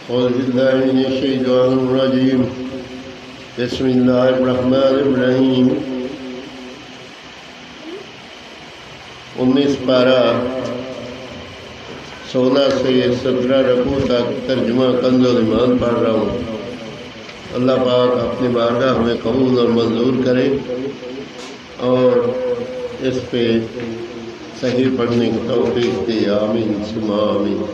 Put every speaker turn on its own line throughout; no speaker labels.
أعوذ بالله من الشيطان الرجيم بسم الله الرحمن الرحیم 19 پارہ 16 سے 17 رکوع تک ترجمہ کنز الایمان پڑھ رہا ہوں۔ اللہ پاک اپنی بارگاہ میں قبول اور منظور کرے اور اس پہ صحیح پڑھنے کی توفیق دے، آمین ثم آمین۔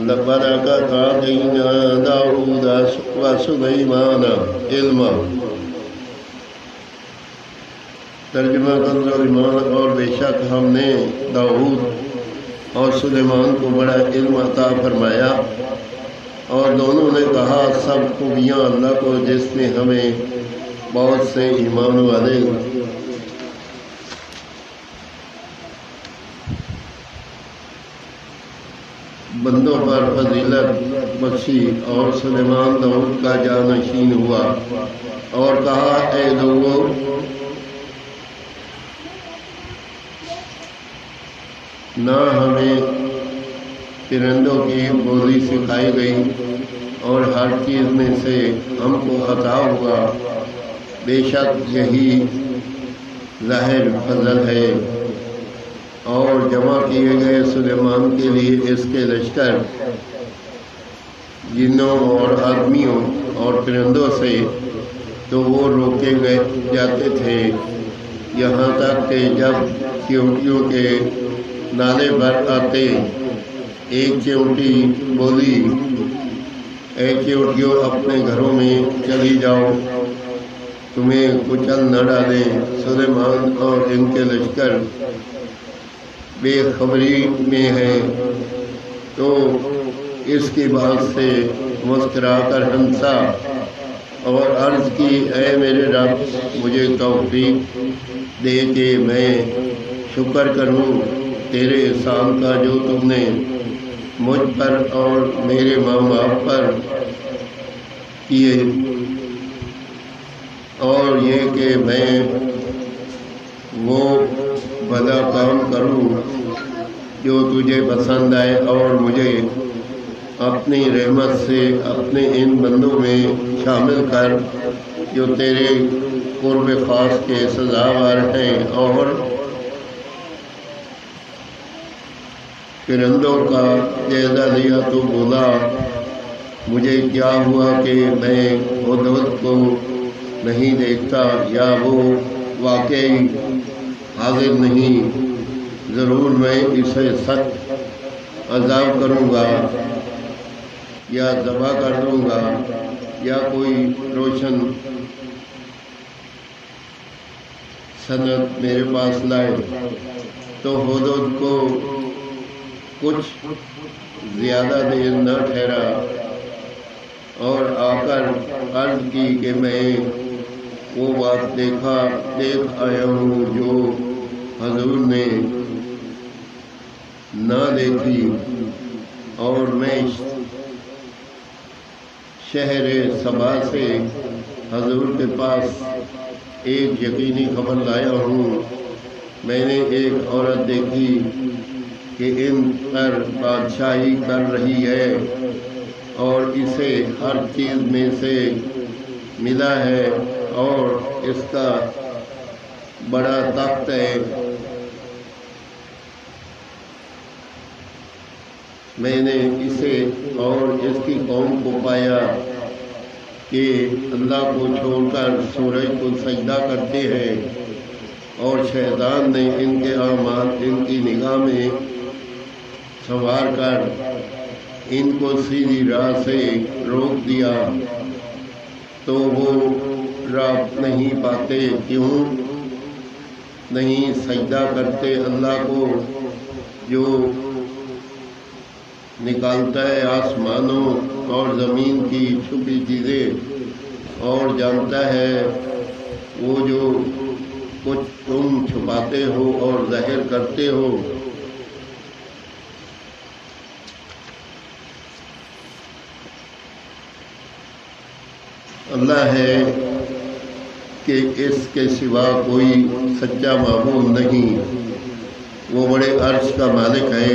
لقد آتینا داؤد وسلیمان علما، ترجمہ کنز الایمان، اور بے شک ہم نے داؤد اور سلیمان کو بڑا علم عطا فرمایا، اور دونوں نے کہا سب خوبیاں اللہ کو جس نے ہمیں بہت سے ایمان والے بندوں پر فضیلت بخشی، اور سلیمان داؤد کا جانشین ہوا اور کہا اے لوگوں، نہ ہمیں پرندوں کی بولی سکھائی گئی اور ہر چیز میں سے ہم کو عطا ہوا، بے شک یہی ظاہر فضل ہے۔ اور جمع کیے گئے سلیمان کے لیے اس کے لشکر جنوں اور آدمیوں اور پرندوں سے، تو وہ روکے گئے جاتے تھے، یہاں تک کہ جب چیونٹیوں کے نالے پر آتے، ایک چیونٹی بولی اے چیونٹیوں اپنے گھروں میں چلی جاؤ، تمہیں کچل نہ ڈالیں۔ سلیمان اور ان کے لشکر بے خبری میں ہے، تو اس کی بات سے مسکرا کر ہنسا اور عرض کی اے میرے رب، مجھے توفیق دے کہ میں شکر کروں تیرے احسان کا جو تم نے مجھ پر اور میرے ماں باپ پر کیے، اور یہ کہ میں وہ بھلا کام کروں جو تجھے پسند آئے، اور مجھے اپنی رحمت سے اپنے ان بندوں میں شامل کر جو تیرے قرب خاص کے سزاوار ہیں۔ اور پرندوں کا جائزہ لیا تو بولا مجھے کیا ہوا کہ میں ہدہد کو نہیں دیکھتا، یا وہ واقعی حاضر نہیں، ضرور میں اسے سخت عذاب کروں گا یا ذبح کر دوں گا، یا کوئی روشن سند میرے پاس لائے۔ تو ہدہد کو کچھ زیادہ دیر نہ ٹھہرا اور آ کر عرض کی کہ میں وہ بات دیکھ آیا ہوں جو حضور نے نہ دیکھی، اور میں شہر سبا سے حضور کے پاس ایک یقینی خبر لایا ہوں۔ میں نے ایک عورت دیکھی کہ ان پر بادشاہی کر رہی ہے، اور اسے ہر چیز میں سے ملا ہے، اور اس کا بڑا تخت ہے۔ میں نے اسے اور اس کی قوم کو پایا کہ اللہ کو چھوڑ کر سورج کو سجدہ کرتے ہیں، اور شیطان نے ان کے اعمال ان کی نگاہ میں سنوار کر ان کو سیدھی راہ سے روک دیا، تو وہ راہ نہیں پاتے، کیوں نہیں سجدہ کرتے اللہ کو جو نکالتا ہے آسمانوں اور زمین کی چھپی چیزیں، اور جانتا ہے وہ جو کچھ تم چھپاتے ہو اور ظاہر کرتے ہو۔ اللہ ہے کہ اس کے سوا کوئی سچا معبود نہیں، وہ بڑے عرش کا مالک ہے،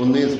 19